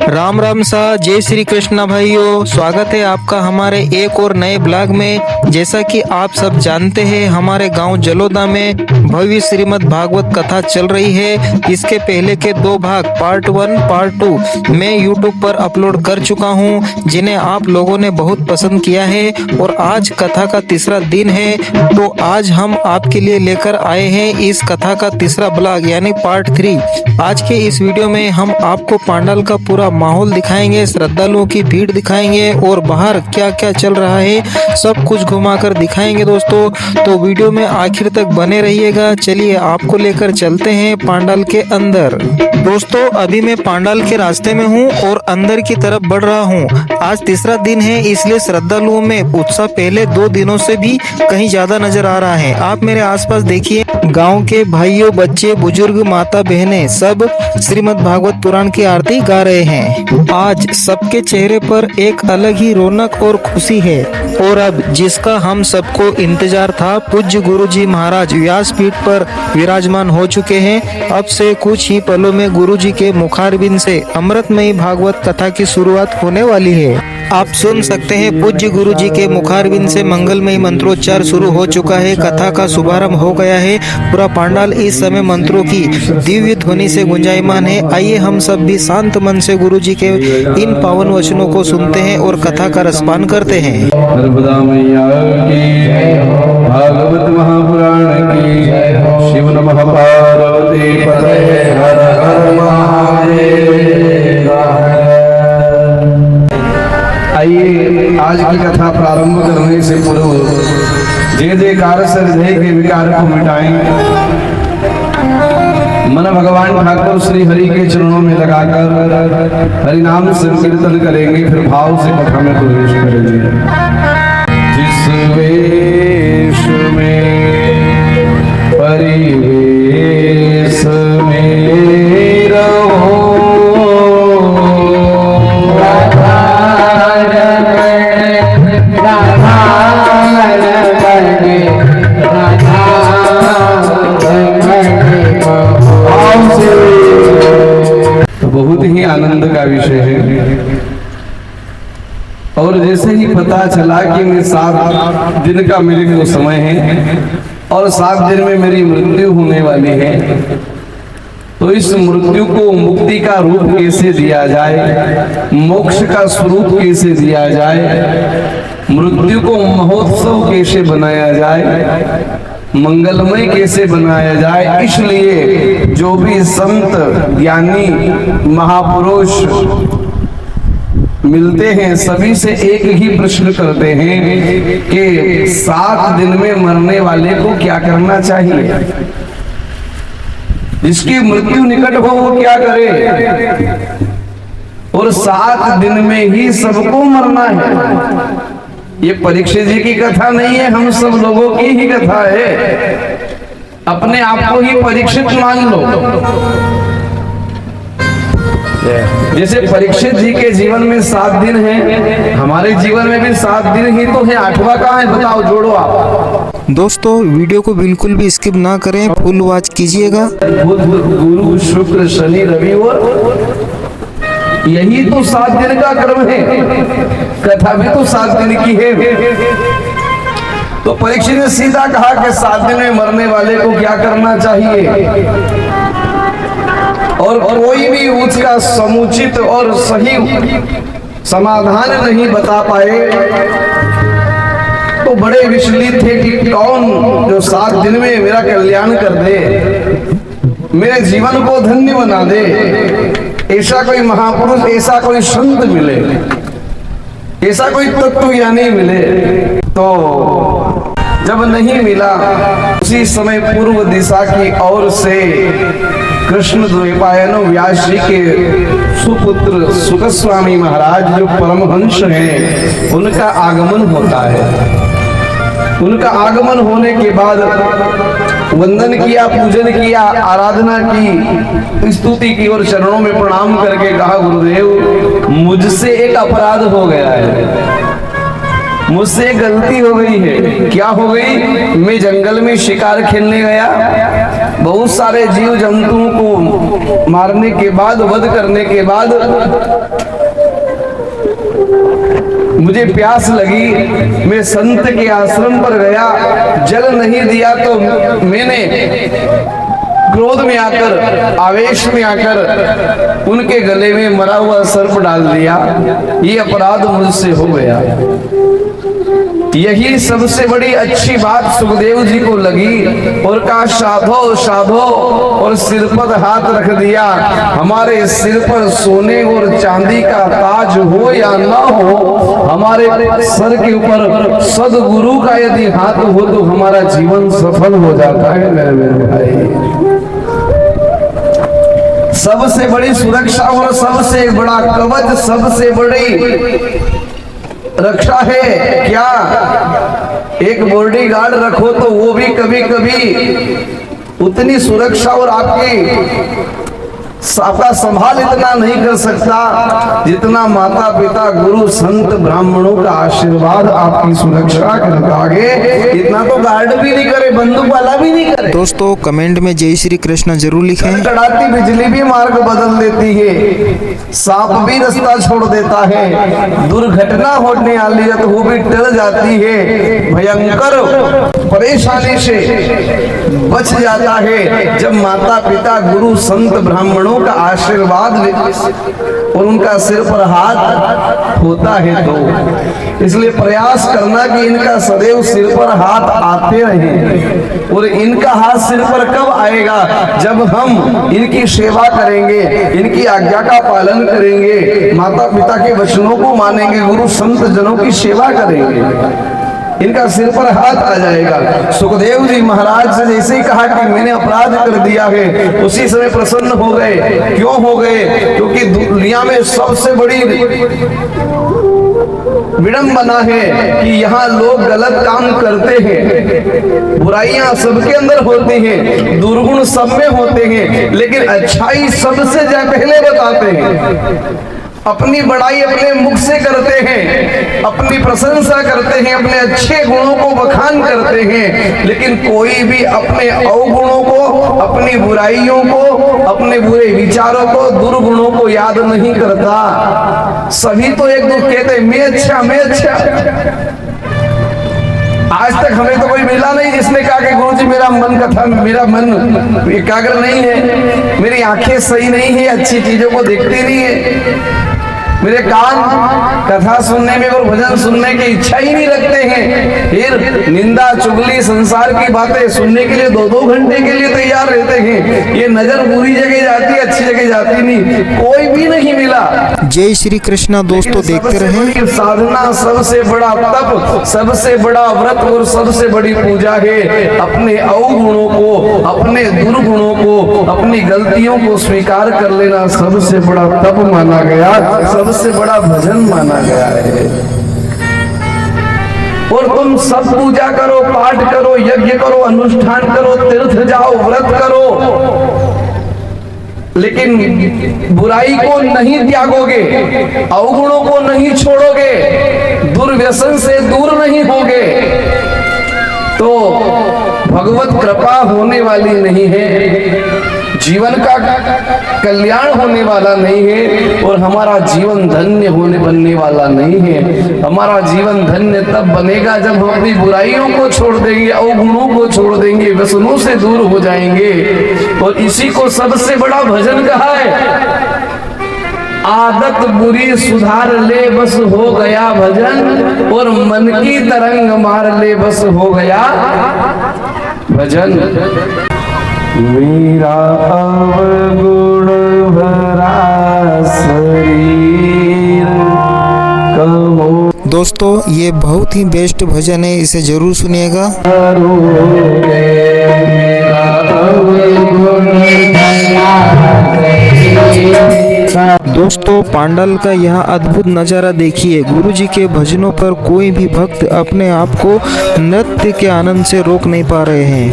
राम राम सा, जय श्री कृष्णा भाइयों। स्वागत है आपका हमारे एक और नए ब्लॉग में। जैसा कि आप सब जानते हैं, हमारे गांव जलोदा में भव्य श्रीमद् भागवत कथा चल रही है। इसके पहले के 2 भाग पार्ट 1 पार्ट 2 मैं यूट्यूब पर अपलोड कर चुका हूं, जिन्हें आप लोगों ने बहुत पसंद किया है। और आज कथा का तीसरा दिन है, तो आज हम आपके लिए लेकर आए हैं इस कथा का तीसरा ब्लॉग यानी पार्ट 3। आज के इस वीडियो में हम आपको पांडाल का पूरा माहौल दिखाएंगे, श्रद्धालुओं की भीड़ दिखाएंगे और बाहर क्या क्या चल रहा है सब कुछ घुमाकर दिखाएंगे दोस्तों। तो वीडियो में आखिर तक बने रहिएगा। चलिए आपको लेकर चलते हैं पांडाल के अंदर। दोस्तों अभी मैं पांडाल के रास्ते में हूँ और अंदर की तरफ बढ़ रहा हूँ। आज तीसरा दिन है, इसलिए श्रद्धालुओं में उत्साह पहले 2 दिनों से भी कहीं ज्यादा नजर आ रहा है। आप मेरे आसपास देखिए, गाँव के भाइयों, बच्चे, बुजुर्ग, माता बहनें सब श्रीमद् भागवत पुराण की आरती गा रहे हैं। आज सबके चेहरे पर एक अलग ही रौनक और खुशी है। और अब जिसका हम सबको इंतजार था, पूज्य गुरुजी महाराज व्यासपीठ पर विराजमान हो चुके हैं। अब से कुछ ही पलों में गुरुजी के मुखारबिंद से अमृतमयी भागवत कथा की शुरुआत होने वाली है। आप सुन सकते हैं, पूज्य गुरुजी के मुखारबिंद से मंगलमयी मंत्रोच्चार शुरू हो चुका है। कथा का शुभारंभ हो गया है। पूरा पांडाल इस समय मंत्रों की दिव्य ध्वनि से गुंजायमान है। आइए हम सब भी शांत मन से गुरुजी के इन पावन वचनों को सुनते हैं और कथा का रसपान करते हैं। नर्मदा मैया की, भागवत महापुराण की, शिव नमः पार्वती पतये हर हर महादेव। आइए आज की कथा प्रारंभ करने से पूर्व जय जयकार से हृदय के विकार को मिटाएं। मन भगवान ठाकुर श्री हरि के चरणों में लगाकर हरि नाम संकीर्तन करेंगे, फिर भाव से कथा में प्रवेश करेंगे। जिस वेश में परिवेश में रहो, तो बहुत ही आनंद का विषय है। और जैसे ही पता चला कि मैं 7 दिन का मेरे को समय है और 7 दिन में मेरी मृत्यु होने वाली है, तो इस मृत्यु को मुक्ति का रूप कैसे दिया जाए, मोक्ष का स्वरूप कैसे दिया जाए, मृत्यु को महोत्सव कैसे बनाया जाए, मंगलमय कैसे बनाया जाए। इसलिए जो भी संत, ज्ञानी, महापुरुष मिलते हैं सभी से एक ही प्रश्न करते हैं कि 7 दिन में मरने वाले को क्या करना चाहिए। जिसकी मृत्यु निकट हो वो क्या करे। और 7 दिन में ही सबको मरना है। ये परीक्षित जी की कथा नहीं है, हम सब लोगों की ही कथा है। अपने आप को ही परीक्षित मान लो। जैसे परीक्षित जी के जीवन में 7 दिन है, हमारे जीवन में भी 7 दिन ही तो है। 8वां कहाँ है बताओ, जोड़ो आप। दोस्तों वीडियो को बिल्कुल भी स्किप ना करें, फुल वॉच कीजिएगा। बुध, गुरु, शुक्र, शनि, रवि और यही तो 7 दिन का क्रम है। कथा भी तो 7 दिन की है। तो परीक्षित ने सीधा कहा कि 7 दिन में मरने वाले को क्या करना चाहिए। और कोई भी उसका समुचित और सही समाधान नहीं बता पाए। तो बड़े विचलित थे कि कौन जो 7 दिन में मेरा कल्याण कर दे, मेरे जीवन को धन्य बना दे। ऐसा कोई महापुरुष, ऐसा कोई संत मिले, ऐसा कोई तत्व ज्ञानी मिले। तो जब नहीं मिला, उसी समय पूर्व दिशा की ओर से कृष्ण द्वैपायन व्यास जी के सुपुत्र सुख स्वामी महाराज जो परमहंस हैं, उनका आगमन होता है। उनका आगमन होने के बाद वंदन किया, पूजन किया, आराधना की, स्तुति की और चरणों में प्रणाम करके कहा, गुरुदेव मुझसे एक अपराध हो गया है, मुझसे गलती हो गई है। क्या हो गई? मैं जंगल में शिकार खेलने गया, बहुत सारे जीव जंतुओं को मारने के बाद, वध करने के बाद मुझे प्यास लगी, मैं संत के आश्रम पर गया, जल नहीं दिया तो मैंने क्रोध में आकर, आवेश में आकर उनके गले में मरा हुआ सर्प डाल दिया। ये अपराध मुझसे हो गया। यही सबसे बड़ी अच्छी बात सुखदेव जी को लगी और कहा, साधो साधो, और सिर पर हाथ रख दिया। हमारे सिर पर सोने और चांदी का ताज हो या ना हो, हमारे सर के ऊपर सदगुरु का यदि हाथ हो तो हमारा जीवन सफल हो जाता है। मेरे भाई, सबसे बड़ी सुरक्षा और सबसे बड़ा कवच, सबसे बड़ी रक्षा है क्या? एक बॉडीगार्ड रखो तो वो भी कभी कभी उतनी सुरक्षा और आपका संभाल इतना नहीं कर सकता जितना माता पिता गुरु संत ब्राह्मणों का आशीर्वाद आपकी सुरक्षा करता है। इतना तो गार्ड भी नहीं करे, बंदूक वाला भी नहीं करे। दोस्तों कमेंट में जय श्री कृष्ण जरूर लिखें। कड़ाती बिजली भी मार्ग बदल देती है, सांप भी रास्ता छोड़ देता है, दुर्घटना होने वाली है तो वो भी टल जाती है, भयंकर परेशानी से बच जाता है जब माता पिता गुरु संत ब्राह्मणों का आशीर्वाद और उनका सिर पर हाथ होता है। तो इसलिए प्रयास करना कि इनका सदैव सिर पर हाथ आते रहे। और इनका हाथ सिर पर कब आएगा? जब हम इनकी सेवा करेंगे, इनकी आज्ञा का पालन करेंगे, माता पिता के वचनों को मानेंगे, गुरु संत जनों की सेवा करेंगे, इनका सिर पर हाथ आ जाएगा। सुखदेव जी महाराज से जैसे ही कहा कि मैंने अपराध कर दिया है, उसी समय प्रसन्न हो गए। क्यों हो गए? क्योंकि दुनिया में सबसे बड़ी विडंबना है कि यहाँ लोग गलत काम करते हैं, बुराइयां सबके अंदर होती हैं, दुर्गुण सब में होते हैं, लेकिन अच्छाई सबसे पहले बताते हैं। अपनी बड़ाई अपने मुख से करते हैं, अपनी प्रशंसा करते हैं, अपने अच्छे गुणों को बखान करते हैं, लेकिन कोई भी अपने अवगुणों को, अपनी बुराइयों को, अपने बुरे विचारों को, दुर्गुणों को याद नहीं करता। सभी तो एक दूसरे कहते हैं मैं अच्छा, मैं अच्छा। आज तक हमें तो कोई मिला नहीं जिसने कहा कि गुरुजी मेरा मन कथा, मेरा मन एकाग्र नहीं है, मेरी आंखें सही नहीं है, अच्छी चीजों को देखती नहीं है, मेरे कान कथा सुनने में और भजन सुनने की इच्छा ही नहीं रखते हैं। फिर निंदा चुगली संसार की बातें सुनने के लिए 2-2 घंटे के लिए तैयार रहते हैं। ये नजर बुरी जगह जाती है, अच्छी जगह जाती नहीं। कोई भी नहीं मिला। जय श्री कृष्णा। दोस्तों देखते रहें। साधना सबसे बड़ा तप, सबसे बड़ा व्रत और सबसे बड़ी पूजा है अपने अवगुणों को, अपने दुर्गुणों को, अपनी गलतियों को स्वीकार कर लेना सबसे बड़ा तप माना गया, सबसे बड़ा भजन माना गया है। और तुम सब पूजा करो, पाठ करो, यज्ञ करो, अनुष्ठान करो, तीर्थ जाओ, व्रत करो, लेकिन बुराई को नहीं त्यागोगे, अवगुणों को नहीं छोड़ोगे, दुर्व्यसन से दूर नहीं होगे, तो भगवत कृपा होने वाली नहीं है, जीवन का कल्याण होने वाला नहीं है, और हमारा जीवन धन्य बनने वाला नहीं है। हमारा जीवन धन्य तब बनेगा जब हम अपनी बुराइयों को छोड़ देंगे, अवगुणों को छोड़ देंगे, व्यसनों से दूर हो जाएंगे। और इसी को सबसे बड़ा भजन कहा है। आदत बुरी सुधार ले बस हो गया भजन, और मन की तरंग मार ले बस हो गया भजन। मेरा अवगुण भरा शरीर कहो। दोस्तों ये बहुत ही बेस्ट भजन है, इसे जरूर सुनिएगा। मेरा अवगुण दोस्तों पांडाल का यह अद्भुत नज़ारा देखिए। गुरुजी के भजनों पर कोई भी भक्त अपने आप को नृत्य के आनंद से रोक नहीं पा रहे हैं।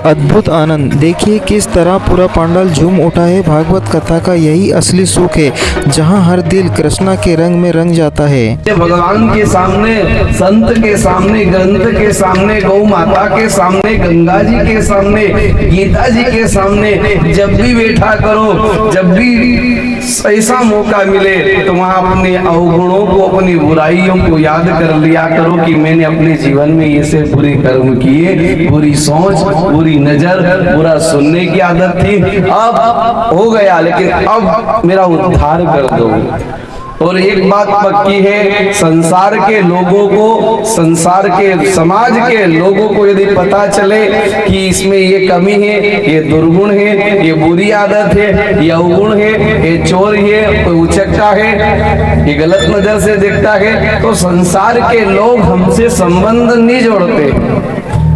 अद्भुत आनंद देखिए किस तरह पूरा पांडाल झूम उठा है। भागवत कथा का यही असली सुख है, जहां हर दिल कृष्णा के रंग में रंग जाता है। भगवान के सामने, संत के सामने, ग्रंथ के सामने, गौ माता के सामने, गंगा जी के सामने, गीता जी के सामने जब भी बैठा करो, जब भी ऐसा मौका मिले तो वहाँ अपने अवगुणों को, अपनी बुराइयों को याद कर लिया करो कि मैंने अपने जीवन में ये से बुरे कर्म किए, बुरी सोच, बुरी नजर, बुरा सुनने की आदत थी, अब हो गया, लेकिन अब मेरा उद्धार कर दो। और एक बात पक्की है, संसार के लोगों को, संसार के समाज के लोगों को यदि पता चले कि इसमें ये कमी है, ये दुर्गुण है, ये बुरी आदत है, ये अवगुण है, ये चोर है, कोई उचक्का है, ये गलत नजर से देखता है, तो संसार के लोग हमसे संबंध नहीं जोड़ते,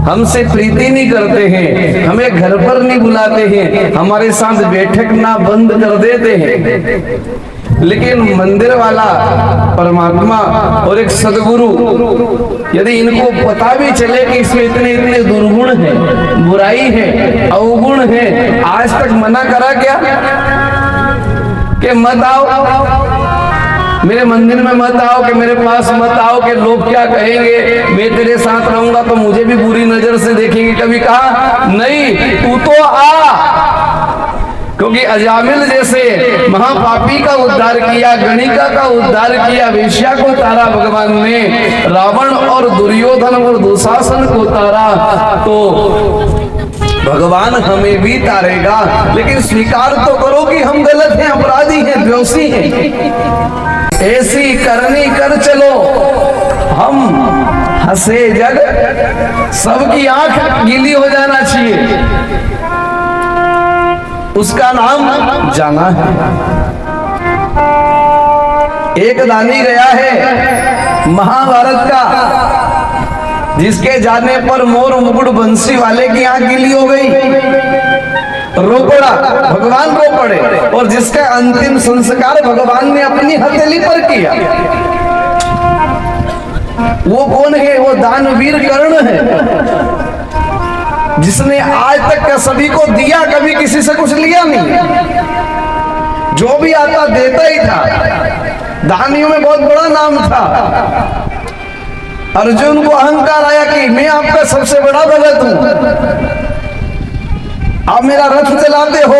हमसे प्रीति नहीं करते हैं, हमें घर पर नहीं बुलाते हैं, हमारे साथ बैठक ना बंद कर देते हैं। लेकिन मंदिर वाला परमात्मा और एक सदगुरु, यदि इनको पता भी चले कि इसमें इतने इतने दुर्गुण है, बुराई है, अवगुण है, आज तक मना करा क्या कि मत आओ मेरे मंदिर में, मत आओ कि मेरे पास मत आओ कि लोग क्या कहेंगे, मैं तेरे साथ रहूंगा तो मुझे भी बुरी नजर से देखेंगे। कभी कहा नहीं, तू तो आ, क्योंकि अजामिल जैसे महापापी का उद्धार किया, गणिका का उद्धार किया, वेश्या को तारा भगवान ने, रावण और दुर्योधन और दुशासन को तारा, तो भगवान हमें भी तारेगा। लेकिन स्वीकार तो करो कि हम गलत हैं, अपराधी हैं, दोषी हैं। ऐसी करनी कर चलो, हम हंसे जग, सबकी आंख गीली हो जाना चाहिए, उसका नाम जाना है। एक दानी गया है महाभारत का, जिसके जाने पर मोर मुकुट बंसी वाले की आंख गीली हो गई, रो पड़ा, भगवान रो पड़े, और जिसका अंतिम संस्कार भगवान ने अपनी हथेली पर किया। वो कौन है? वो दानवीर कर्ण है, जिसने आज तक का सभी को दिया, कभी किसी से कुछ लिया नहीं, जो भी आता देता ही था, दानियों में बहुत बड़ा नाम था। अर्जुन को अहंकार आया कि मैं आपका सबसे बड़ा भगत हूं, आप मेरा रथ चलाते हो।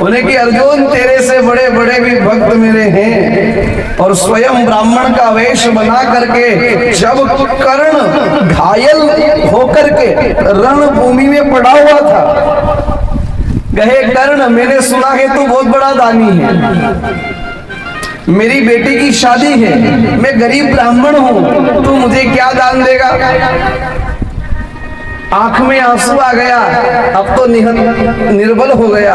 उन्हें कि अर्जुन तेरे से बड़े बड़े भी भक्त मेरे हैं। और स्वयं ब्राह्मण का वेश बना करके जब कर्ण घायल होकर के रणभूमि में पड़ा हुआ था, कहे कर्ण मैंने सुना है तू बहुत बड़ा दानी है, मेरी बेटी की शादी है, मैं गरीब ब्राह्मण हूं, तू मुझे क्या दान देगा? आंख में आंसू आ गया, अब तो निर्बल हो गया,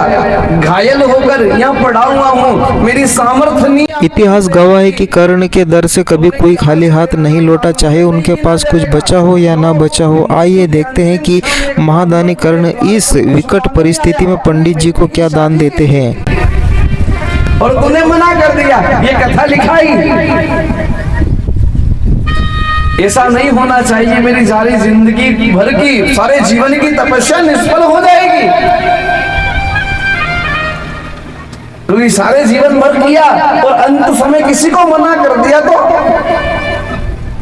घायल होकर यहाँ पड़ा हुआ हूँ, मेरी सामर्थ्य नहीं। इतिहास गवाह है कि कर्ण के दर से कभी कोई खाली हाथ नहीं लौटा, चाहे उनके पास कुछ बचा हो या ना बचा हो। आइए देखते हैं कि महादानी कर्ण इस विकट परिस्थिति में पंडित जी को क्या दान देते हैं। और तूने मना कर दिया, ये कथा लिखाई, ऐसा नहीं होना चाहिए। मेरी सारी जिंदगी भर की, सारे जीवन की तपस्या निष्फल हो जाएगी। तो सारे जीवन भर किया और अंत समय किसी को मना कर दिया, तो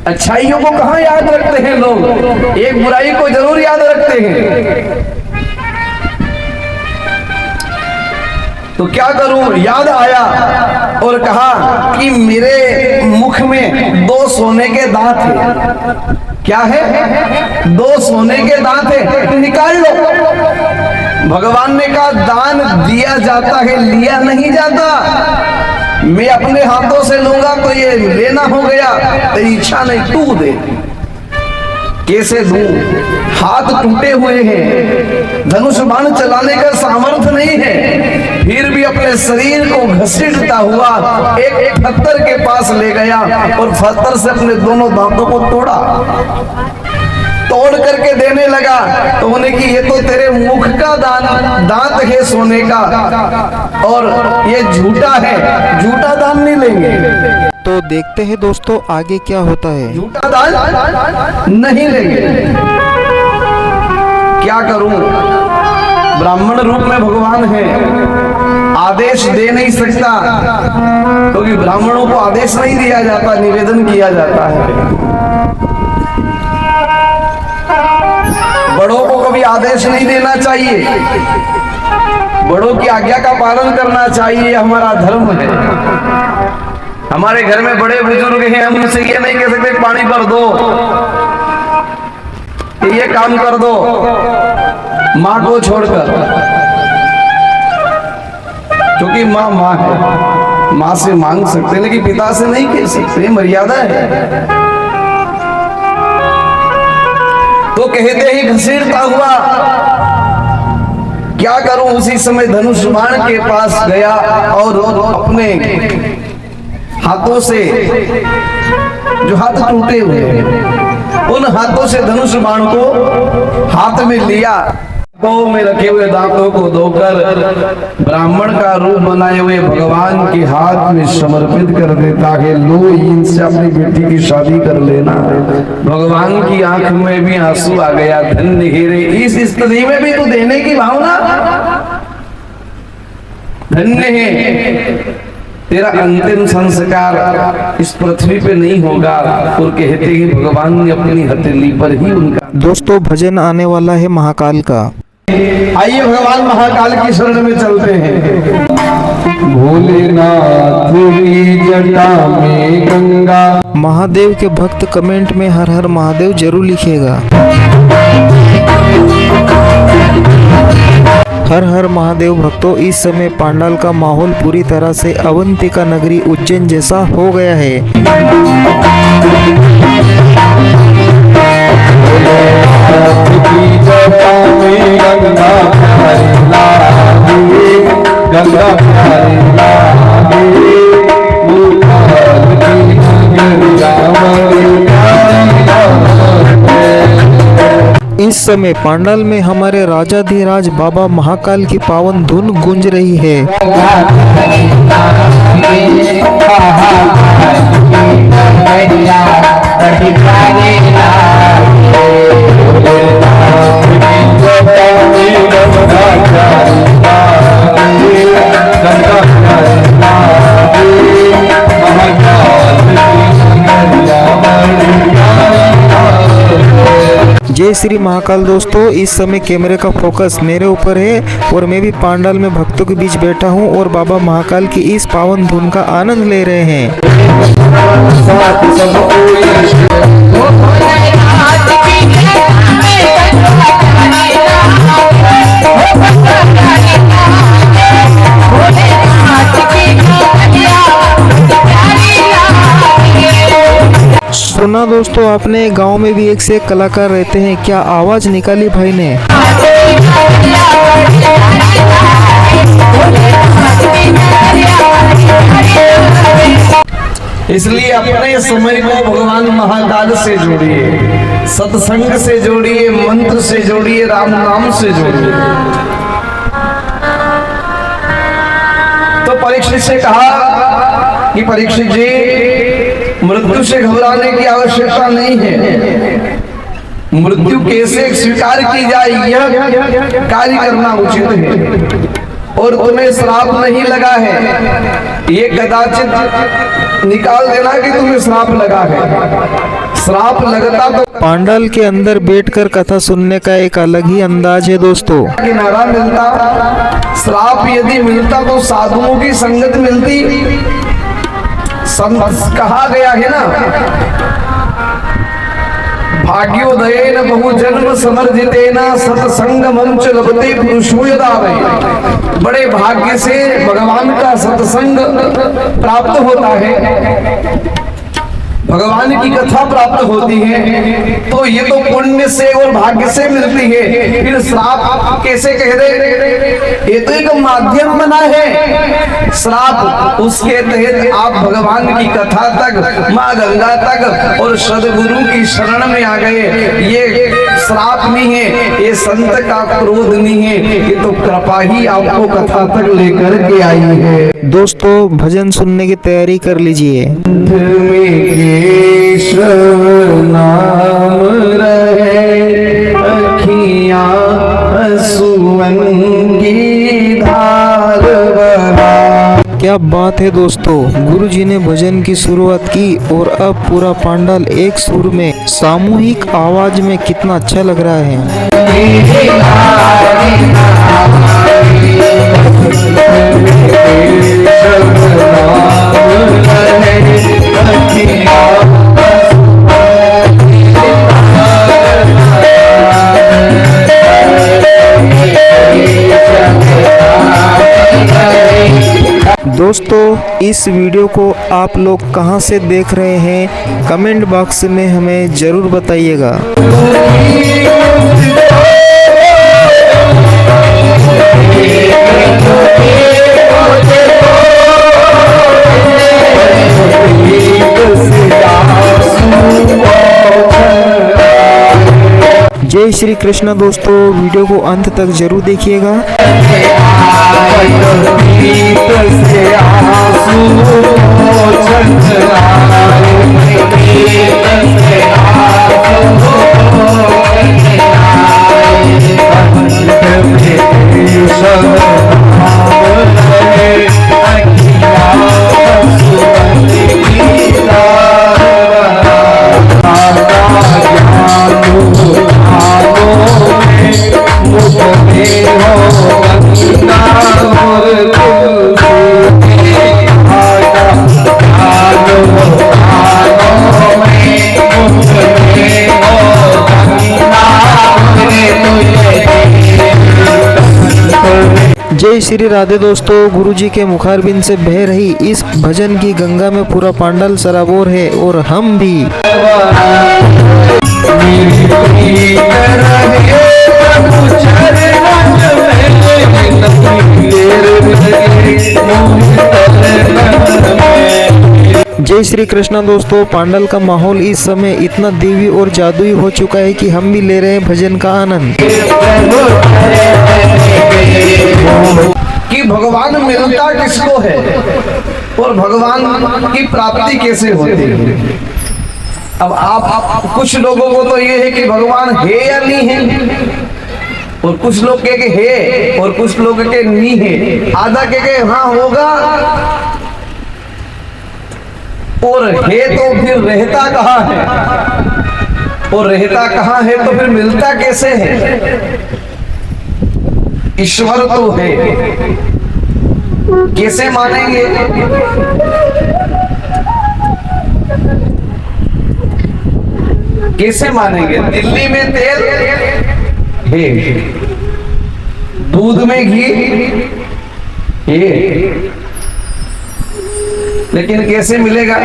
अच्छाइयों को कहाँ याद रखते हैं लोग, एक बुराई को जरूर याद रखते हैं। तो क्या करूं, याद आया और कहा कि मेरे मुख में 2 सोने के दांत हैं। क्या है? 2 सोने के दांत है, निकाल लो। भगवान ने कहा दान दिया जाता है, लिया नहीं जाता। मैं अपने हाथों से लूंगा तो ये लेना हो गया, तेरी इच्छा नहीं, तू दे। कैसे दूं? हाथ टूटे हुए हैं, धनुष बाण चलाने का सामर्थ्य नहीं है, फिर भी अपने शरीर को घसीटता हुआ एक पत्थर के पास ले गया और पत्थर से अपने दोनों दांतों को तोड़ा, तोड़ करके देने लगा। तो उन्हें कि ये तो तेरे मुख का दांत है सोने का, और ये झूठा है, झूठा दान नहीं लेंगे। तो देखते हैं दोस्तों आगे क्या होता है। झूठा दान नहीं लेंगे। क्या करूं, ब्राह्मण रूप में भगवान है, आदेश दे नहीं सकता, क्योंकि ब्राह्मणों को आदेश नहीं दिया जाता, निवेदन किया जाता है। बड़ों को कभी आदेश नहीं देना चाहिए, बड़ों की आज्ञा का पालन करना चाहिए, हमारा धर्म है। हमारे घर में बड़े बुजुर्ग हैं, हम उनसे ये नहीं कह सकते पानी भर दो, ये काम कर दो, माँ को छोड़कर, क्योंकि माँ माँ है, माँ से मांग सकते लेकिन पिता से नहीं कह सकते, मर्यादा है। तो कहते ही घसीटता हुआ, क्या करूं, उसी समय धनुष बाण के पास गया और अपने हाथों से, जो हाथ टूटे हुए हैं, उन हाथों से धनुष बाण को हाथ में लिया, तो में रखे हुए दांतों को धोकर ब्राह्मण का रूप बनाए हुए भगवान के हाथ में समर्पित कर देता है। लो, इनसे अपनी बेटी की शादी कर लेना। भगवान की आंख में भी आंसू आ गया, धन्य हे रे, इस स्त्री में भी तो देने की भावना, धन्य है, तेरा अंतिम संस्कार इस पृथ्वी पे नहीं होगा। और कहते ही भगवान ने अपनी हथेली पर ही उनका। दोस्तों भजन आने वाला है महाकाल का। आइए भगवान महाकाल की शरण में चलते हैं। भोलेनाथ की जटा में गंगा। महादेव के भक्त कमेंट में हर हर महादेव जरूर लिखिएगा। हर हर महादेव भक्तों, इस समय पांडाल का माहौल पूरी तरह से अवंतिका नगरी उज्जैन जैसा हो गया है। गंगा प्यारी लागे, इस समय पांडाल में हमारे राजाधिराज बाबा महाकाल की पावन धुन गूंज रही है। जय श्री महाकाल। दोस्तों इस समय कैमरे का फोकस मेरे ऊपर है और मैं भी पांडाल में भक्तों के बीच बैठा हूं और बाबा महाकाल की इस पावन धुन का आनंद ले रहे हैं। सुना दोस्तों आपने, गांव में भी एक से एक कलाकार रहते हैं, क्या आवाज निकाली भाई ने। इसलिए अपने समय को भगवान महाकाल से जोड़िए, सत्संग से जोड़िए, मंत्र से जोड़िए, राम नाम से जोड़िए। तो परीक्षित से कहा कि परीक्षित जी, मृत्यु से घबराने की आवश्यकता नहीं है, मृत्यु कैसे स्वीकार की जाए यह कार्य करना उचित है, और तुम्हें श्राप नहीं लगा है, ये कदाचित निकाल देना कि तुम्हें श्राप लगा है। श्राप लगता तो पांडाल के अंदर बैठकर कथा सुनने का एक अलग ही अंदाज है दोस्तों। किनारा मिलता, श्राप यदि मिलता तो साधुओं की संगत मिलती। कहा गया है ना, भाग्योदयेन बहुजन्म समर्जितेन सत्संगमं च लभते पुरुषो यदा वै। बड़े भाग्य से भगवान का सत्संग प्राप्त होता है। भगवान की कथा प्राप्त होती है तो ये तो पुण्य से और भाग्य से मिलती है, फिर श्राप कैसे कह दे? ये तो एक माध्यम बना है श्राप। उसके तहत आप भगवान की कथा तक, माँ गंगा तक और सदगुरु की शरण में आ गए। ये श्राप नहीं है, ये संत का क्रोध नहीं है, ये तो कृपा ही आपको कथा तक लेकर के आई है। दोस्तों भजन सुनने की तैयारी कर लीजिए। केशव नाम रहे, अखियाँ सुवन की धार बहा। क्या बात है दोस्तों, गुरु जी ने भजन की शुरुआत की और अब पूरा पंडाल एक सुर में सामूहिक आवाज में कितना अच्छा लग रहा है। दोस्तों इस वीडियो को आप लोग कहां से देख रहे हैं, कमेंट बॉक्स में हमें जरूर बताइएगा। जय श्री कृष्ण। दोस्तों वीडियो को अंत तक जरूर देखिएगा। जय श्री राधे। दोस्तों गुरुजी के मुखारबिंद से बह रही इस भजन की गंगा में पूरा पंडाल सराबोर है और हम भी। जय श्री कृष्ण। दोस्तों पंडाल का माहौल इस समय इतना देवी और जादुई हो चुका है कि हम भी ले रहे हैं भजन का आनंद। कि भगवान मिलता किसको है और भगवान की प्राप्ति कैसे होती है। अब आप कुछ लोगों को तो ये है कि भगवान है या नहीं है, और कुछ लोग कह के है और कुछ लोग के नहीं है, आधा कह के हाँ होगा और है तो फिर रहता कहाँ है, और रहता कहाँ है तो फिर मिलता कैसे है। ईश्वर तो है, कैसे मानेंगे। कैसे मानेंगे। दिल्ली में तेल है, दूध में घी है, लेकिन कैसे मिलेगा।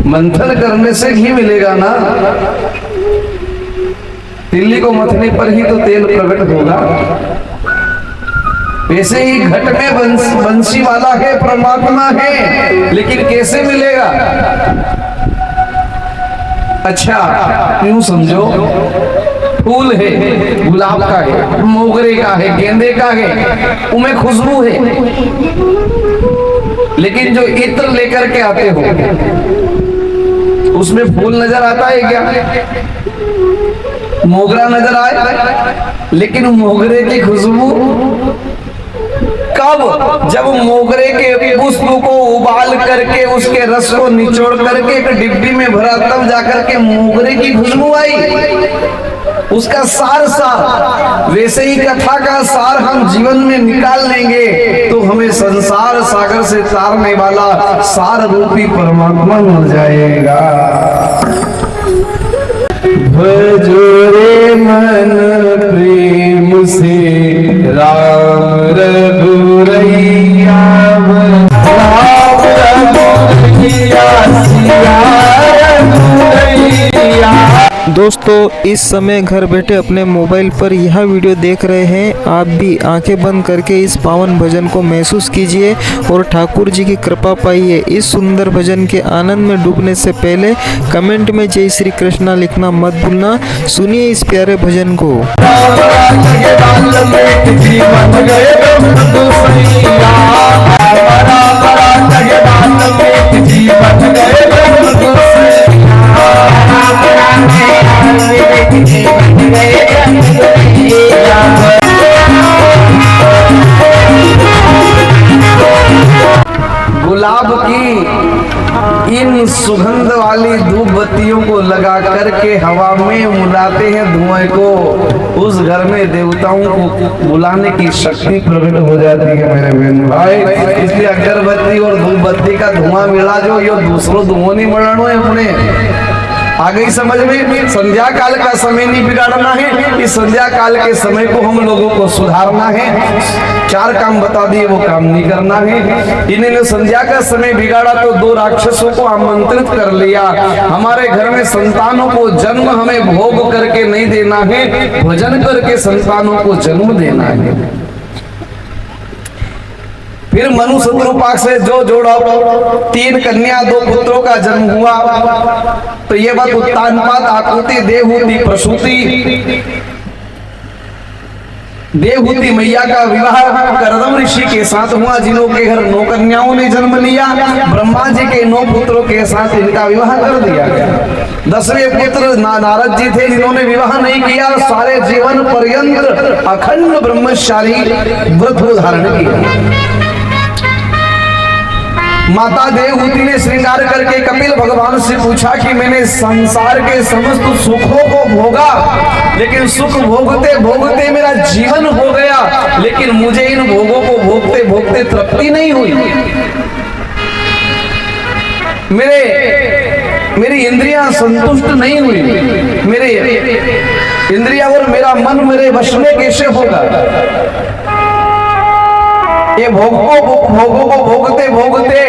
मंथन करने से घी मिलेगा ना। दिल्ली को मथने पर ही तो तेल प्रकट होगा। वैसे ही घट में बंसी वाला है, परमात्मा है, लेकिन कैसे मिलेगा। अच्छा यूं समझो, फूल है, गुलाब का है, मोगरे का है, गेंदे का है, उनमें खुशबू है, लेकिन जो इत्र लेकर के आते हो उसमें फूल नजर आता है क्या। मोगरा नजर आए, लेकिन मोगरे की खुशबू कब, जब मोगरे के पुष्प को उबाल करके उसके रस को निचोड़ करके एक डिब्बी में भरा, तब जाकर के मोगरे की खुशबू आई। उसका सार वैसे ही कथा का सार हम जीवन में निकाल लेंगे तो हमें संसार सागर से तारने वाला सार रूपी परमात्मा मिल जाएगा। भजो रे मन प्रेम से राम रघुरैया, राम रघुरैया सिया दोस्तों इस समय घर बैठे अपने मोबाइल पर यह वीडियो देख रहे हैं, आप भी आंखें बंद करके इस पावन भजन को महसूस कीजिए और ठाकुर जी की कृपा पाइए। इस सुंदर भजन के आनंद में डूबने से पहले कमेंट में जय श्री कृष्णा लिखना मत भूलना। सुनिए इस प्यारे भजन को। गुलाब की इन सुगंध वाली धूप बत्तियों को लगा करके हवा में उड़ाते हैं धुएं को, उस घर में देवताओं को बुलाने की शक्ति प्रकट हो जाती है मेरे बहन भाई। इसलिए अगरबत्ती और धूप बत्ती का धुआं मिला जो यो दूसरों धुआं नहीं बढ़ाना है अपने। आ गई समझ में? संध्या काल का समय नहीं बिगाड़ना है, इस संध्या काल के समय को हम लोगों को सुधारना है। 4 काम बता दिए, वो काम नहीं करना है। इन्होंने संध्या का समय बिगाड़ा तो 2 राक्षसों को आमंत्रित कर लिया। हमारे घर में संतानों को जन्म हमें भोग करके नहीं देना है, भजन करके संतानों को जन्म देना है। फिर मनु शत्रुपाक से जो जोड़ा 3 कन्या 2 पुत्रों का जन्म हुआ, तो ये बात उत्तानपाद आकुति देवहूति प्रसूति। देवहूति मैया का विवाह करदम ऋषि के साथ हुआ, जिन्हों के घर 9 कन्याओं ने जन्म लिया। ब्रह्मा जी के 9 पुत्रों के साथ इनका विवाह कर दिया गया। 10वें पुत्र नारद जी थे, जिन्होंने विवाह नहीं किया, सारे जीवन पर्यंत अखंड ब्रह्मचारी व्रत धारण किया। माता देवहूति ने श्रृंगार करके कपिल भगवान से पूछा कि मैंने संसार के समस्त सुखों को भोगा, लेकिन सुख भोगते भोगते मेरा जीवन हो गया, लेकिन मुझे इन भोगों को भोगते भोगते तृप्ति नहीं हुई। मेरी इंद्रियां संतुष्ट नहीं हुई, मेरे इंद्रिया और मेरा मन मेरे वश में कैसे होगा? ये भोगों को भोगते भोगते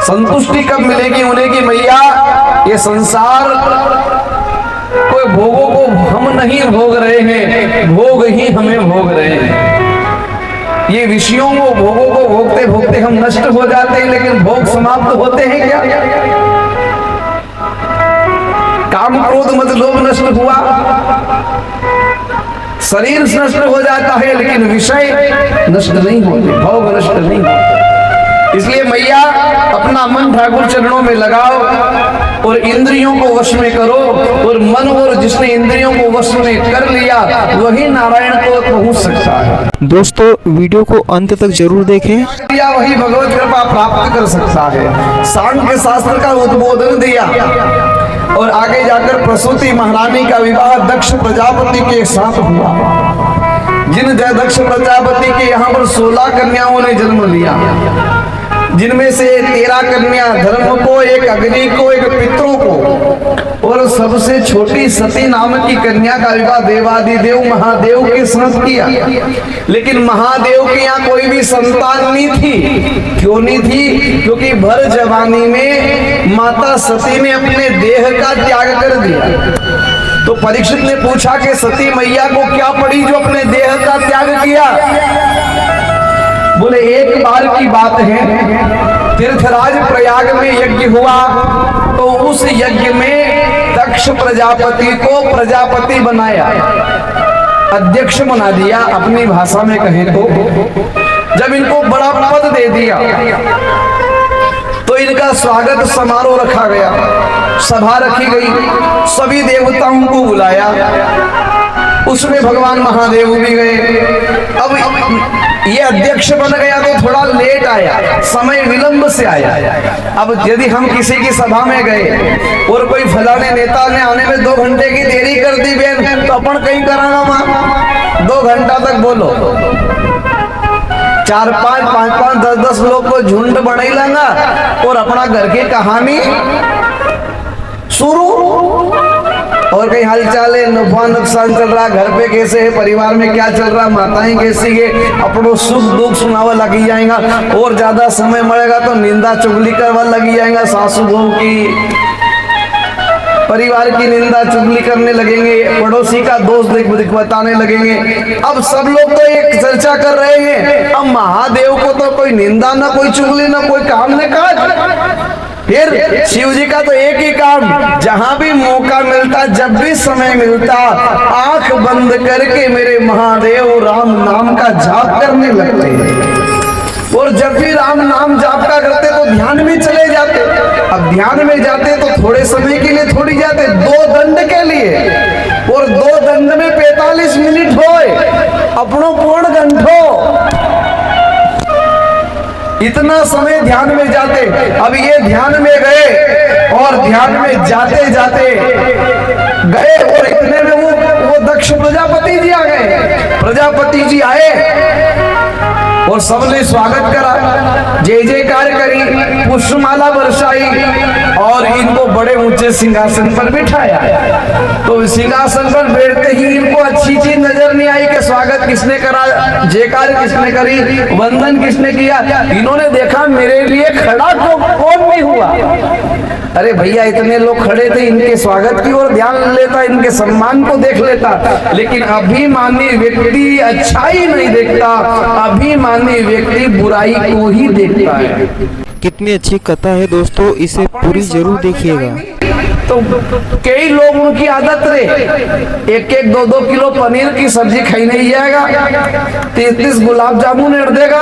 संतुष्टि कब मिलेगी उन्हें कि मैया ये संसार कोई भोगों को हम नहीं भोग रहे हैं, भोग ही हमें भोग रहे हैं। ये विषयों को भोगों को भोगते भोगते हम नष्ट हो जाते हैं, लेकिन भोग समाप्त होते हैं क्या? काम क्रोध मद लोभ नष्ट हुआ, शरीर नष्ट हो जाता है, लेकिन विषय नष्ट नहीं होते, भोग नष्ट नहीं होते। इसलिए मैया अपना मन ठाकुर चरणों में लगाओ और इंद्रियों को वश में करो, और मन और जिसने इंद्रियों को वश में कर लिया वही नारायण को पहुंच सकता है। दोस्तों वीडियो को अंत तक जरूर देखें, या वही भगवत कृपा प्राप्त कर सकता है। सांख्य शास्त्र का उद्बोधन दिया और आगे जाकर प्रसूति महारानी का विवाह दक्ष प्रजापति के साथ हुआ। जिन दक्ष प्रजापति के यहाँ पर 16 कन्याओं ने जन्म लिया, जिनमें से 13 कन्या धर्म को, 1 अग्नि को, 1 पितरों को, और सबसे छोटी सती नाम की कन्या का विवाह देवादिदेव महादेव के साथ किया। लेकिन महादेव के यहाँ कोई भी संतान नहीं थी। क्यों नहीं थी? क्योंकि भर जवानी में माता सती ने अपने देह का त्याग कर दिया। तो परीक्षित ने पूछा कि सती मैया को क्या पड़ी जो अपने देह का त्याग किया? बोले एक बार की बात है, तीर्थराज प्रयाग में यज्ञ हुआ, तो उस यज्ञ में दक्ष प्रजापति को प्रजापति बनाया, अध्यक्ष बना दिया। अपनी भाषा में कहें तो जब इनको बड़ा पद दे दिया तो इनका स्वागत समारोह रखा गया, सभा रखी गई, सभी देवताओं को बुलाया, उसमें भगवान महादेव भी गए। अब ये अध्यक्ष बन गया तो थोड़ा लेट आया, समय विलंब से आया। अब यदि हम किसी की सभा में गए और कोई फलाने नेता ने आने में 2 घंटे की देरी कर दी बहन, तो अपन कहीं कराना वहां 2 घंटा तक बोलो, 4, 5, 5, 10, 10 लोग को झुंड बनाई लेंगा और अपना घर की कहानी शुरू। और कहीं हालचाल है, नफा नुकसान चल रहा, घर पे कैसे है, परिवार में क्या चल रहा, माताएं कैसी है, अपनों सुख दुख सुनावा लगी जाएगा। और ज्यादा समय मिलेगा तो निंदा चुगली करवा लगी जाएगा सासू बहू की। परिवार की निंदा चुगली करने लगेंगे, पड़ोसी का दोष बताने लगेंगे। अब सब लोग तो एक चर्चा कर रहे हैं, अब महादेव को तो कोई निंदा ना कोई चुगली ना कोई काम न काज। फिर शिव जी का तो एक ही काम, जहां भी मौका मिलता, जब भी समय मिलता, आंख बंद करके मेरे महादेव राम नाम का जाप करने लगते हैं। और जब भी राम नाम जाप का करते तो ध्यान में चले जाते। अब ध्यान में जाते तो थोड़े समय के लिए थोड़ी जाते, 2 दंड के लिए, और 2 दंड में 45 मिनट होए, अपनो पूर्ण घंटो इतना समय ध्यान में जाते। अब ये ध्यान में गए और ध्यान में जाते जाते गए और इतने में वो दक्ष प्रजापति जी आ गए। प्रजापति जी आए और सबने स्वागत करा, जय जयकार करी, पुष्पमाला बरसाई और इनको बड़े ऊंचे सिंहासन पर बिठाया। तो सिंहासन पर बैठते ही इनको अच्छी चीज नजर नहीं आई कि स्वागत किसने करा, जयकार किसने करी, वंदन किसने किया। इन्होंने देखा मेरे लिए खड़ा तो कौन नहीं हुआ। अरे भैया इतने लोग खड़े थे, इनके स्वागत की ओर ध्यान लेता, इनके सम्मान को देख लेता, लेकिन अभिमानी व्यक्ति अच्छाई नहीं देखता, अभिमानी व्यक्ति बुराई को ही देखता है। कितनी अच्छी कथा है दोस्तों, इसे पूरी जरूर देखिएगा। तो कई लोग उनकी आदत रहे, 1-1, 2-2 किलो पनीर की सब्जी खाई नहीं जाएगा, 30 गुलाब जामुन एड़ देगा,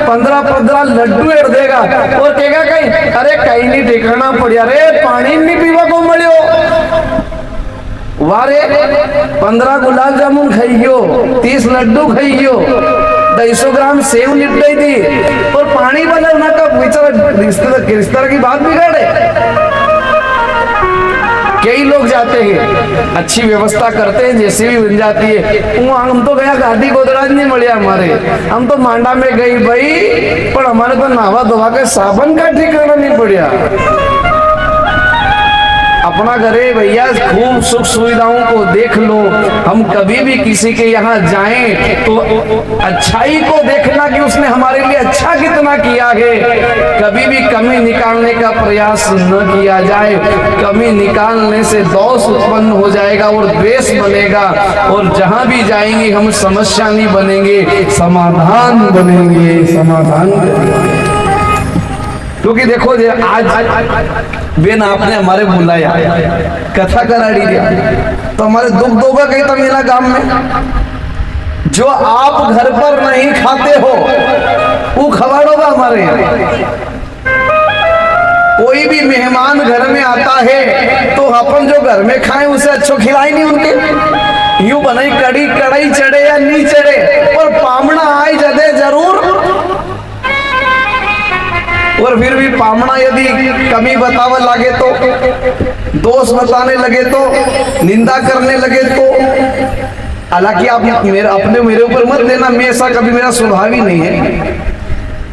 15 लड्डू एड़ देगा और कहेगा कहीं अरे कहीं नहीं ठिकाना पड़िया रे, पानी नहीं पीवा को मिलो। वारे 15 गुलाब जामुन खाइयो, 30 लड्डू खाइयो, 250 ग्राम सेव निपटाई थी और पानी बदलना का बेचारा रिश्तेदार की बात बिगाड़े। कई लोग जाते हैं, अच्छी व्यवस्था करते हैं, जैसे भी बन जाती है। हम तो गया गाड़ी गोदराज नहीं मिलिया हमारे, हम तो मांडा में गई भाई, पर हमारे तो नहावा धोवा के साबन का ठिकाना नहीं पड़ा। अपना घरे भैया खूब सुख सुविधाओं को देख लो। हम कभी भी किसी के यहाँ जाएं तो अच्छाई को देखना कि उसने हमारे लिए अच्छा कितना किया है। कभी भी कमी निकालने का प्रयास न किया जाए, कमी निकालने से दोष उत्पन्न हो जाएगा और द्वेष बनेगा, और जहां भी जाएंगे हम समस्या नहीं बनेंगे, समाधान बनेंगे, समाधान बनेंगे। क्योंकि देखो आज बेन आपने हमारे बुलाया, कथा कराड़ी दिया, तो हमारे दुख दोगा कहीं तो मेरा गांव में जो आप घर पर नहीं खाते हो वो खवाड़ोगा हमारे यहाँ। कोई भी मेहमान घर में आता है तो अपन जो घर में खाएं उसे अच्छो खिलाए नहीं उनके। यूं बनाई कड़ी कड़ाई चढ़े या नहीं चढ़े, और पामना आए जदे जरूर, और फिर भी पामना यदि कमी बतावे लगे तो, दोष बताने लगे तो, निंदा करने लगे तो, हालांकि आप मेरे ऊपर मत लेना, मैं ऐसा कभी मेरा स्वभाव ही नहीं है।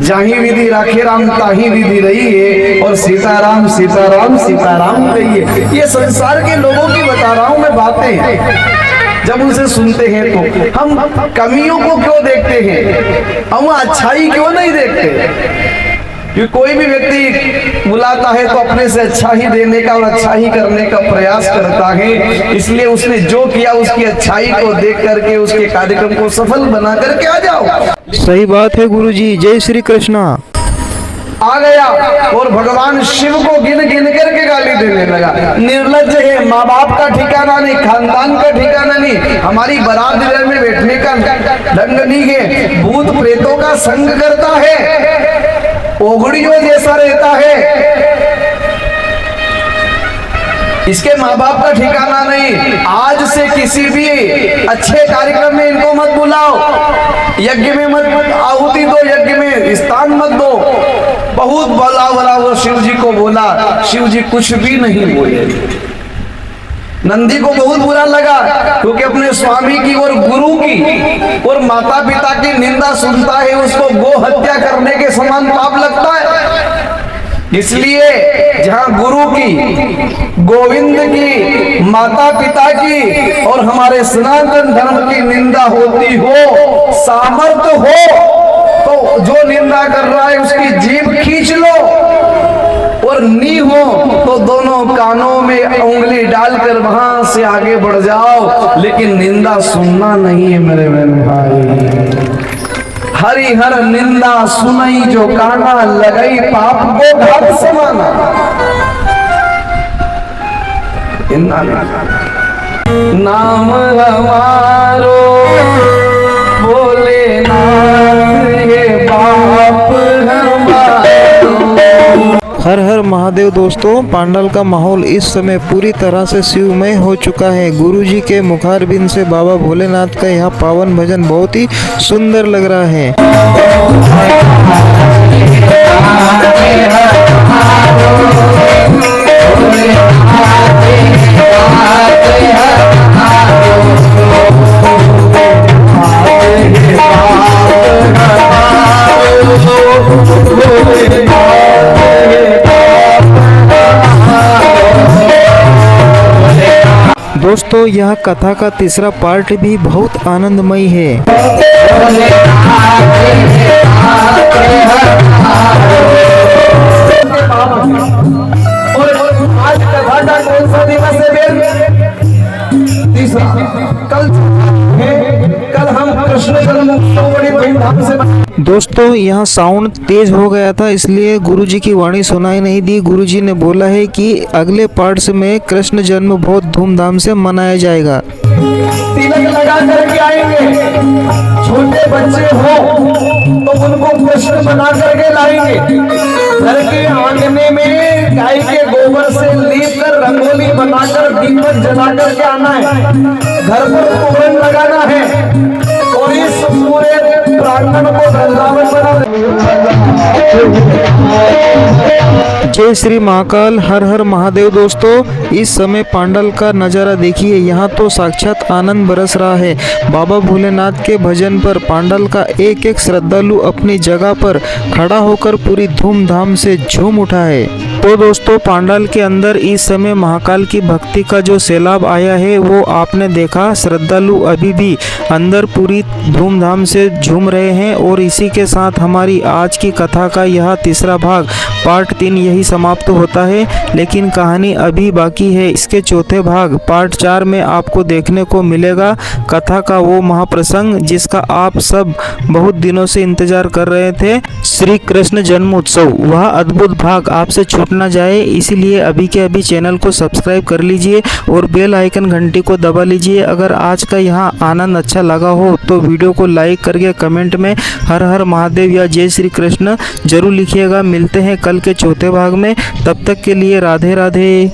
जाही विधि राखे राम ताही विधि रही है, और सीताराम सीताराम सीताराम रही है। ये संसार के लोगों की बता रहा हूं मैं बातें। जब उनसे सुनते हैं तो हम कमियों को क्यों देखते हैं, हम अच्छाई क्यों नहीं देखते। क्योंकि कोई भी व्यक्ति बुलाता है तो अपने से अच्छा ही देने का और अच्छा ही करने का प्रयास करता है, इसलिए उसने जो किया उसकी अच्छाई को देख करके उसके कार्यक्रम को सफल बना करके आ जाओ। सही बात है गुरुजी, जय श्री कृष्णा। आ गया और भगवान शिव को गिन गिन करके गाली देने लगा। निर्लज्ज है, माँ बाप का ठिकाना नहीं, खानदान का ठिकाना नहीं, हमारी बरादरी में बैठने का ढंग नहीं है, भूत प्रेतों का संग करता है, ओगड़ियों जैसा रहता है, इसके माँ बाप का ठिकाना नहीं। आज से किसी भी अच्छे कार्यक्रम में इनको मत बुलाओ, यज्ञ में मत आहुति दो, यज्ञ में स्थान मत दो। बहुत बोला वो शिव जी को बोला, शिव जी कुछ भी नहीं बोले। नंदी को बहुत बुरा लगा, क्योंकि अपने स्वामी की और गुरु की और माता पिता की निंदा सुनता है, उसको गो हत्या करने के समान पाप लगता है। इसलिए जहां गुरु की, गोविंद की, माता पिता की और हमारे सनातन धर्म की निंदा होती हो, सामर्थ्य हो, तो जो निंदा कर रहा है उसकी जीभ खींच लो और अगर नी हो तो दोनों कानों में उंगली डालकर वहां से आगे बढ़ जाओ, लेकिन निंदा सुनना नहीं है मेरे बहन भाई। हरिहर निंदा सुनई जो काना, लगई पाप को घात समाना। नाम हमारो भोलेनाथ, ये बाप हमारो। हर हर महादेव। दोस्तों, पांडाल का माहौल इस समय पूरी तरह से शिवमय हो चुका है। गुरुजी के मुखारबिंद से बाबा भोलेनाथ का यह पावन भजन बहुत ही सुंदर लग रहा है। दोस्तों, यह कथा का तीसरा पार्ट भी बहुत आनंदमयी है। और आज कथा का कौन सा दिवस है? तीसरा। कल हम कृष्ण जन्मोत्सव बड़ी धूमधाम से। दोस्तों, यहाँ साउंड तेज हो गया था, इसलिए गुरुजी की वाणी सुनाई नहीं दी। गुरुजी ने बोला है कि अगले पार्ट्स में कृष्ण जन्म बहुत धूमधाम से मनाया जाएगा। तिलक लगा करके आएंगे, छोटे बच्चे हो तो उनको कृष्ण बना करके लाएंगे। घर के आंगने में गाय के गोबर से लीप कर रंगोली बनाकर दीपक जला करके आना है। घर पर तोरण लगाना है और इस पूरे प्रांगण को वृंदावन बना। जय श्री महाकाल, हर हर महादेव। दोस्तों, इस समय पांडाल का नज़ारा देखिए, यहाँ तो साक्षात आनंद बरस रहा है। बाबा भोलेनाथ के भजन पर पांडाल का एक एक श्रद्धालु अपनी जगह पर खड़ा होकर पूरी धूमधाम से झूम उठा है। तो दोस्तों, पांडाल के अंदर इस समय महाकाल की भक्ति का जो सैलाब आया है वो आपने देखा। श्रद्धालु अभी भी अंदर पूरी धूमधाम से झूम रहे हैं। और इसी के साथ हमारी आज की कथा का यह तीसरा भाग पार्ट 3 यही समाप्त होता है। लेकिन कहानी अभी बाकी है। इसके चौथे भाग पार्ट 4 में आपको देखने को मिलेगा कथा का वो महाप्रसंग जिसका आप सब बहुत दिनों से इंतजार कर रहे थे, श्री कृष्ण जन्मोत्सव। वह अद्भुत भाग आपसे छूट ना जाए, इसीलिए अभी के अभी चैनल को सब्सक्राइब कर लीजिए और बेल आइकन घंटी को दबा लीजिए। अगर आज का यहाँ आनंद अच्छा लगा हो तो वीडियो को लाइक करके कमेंट में हर हर महादेव या जय श्री कृष्ण जरूर लिखिएगा। मिलते हैं कल के चौथे भाग में, तब तक के लिए राधे राधे।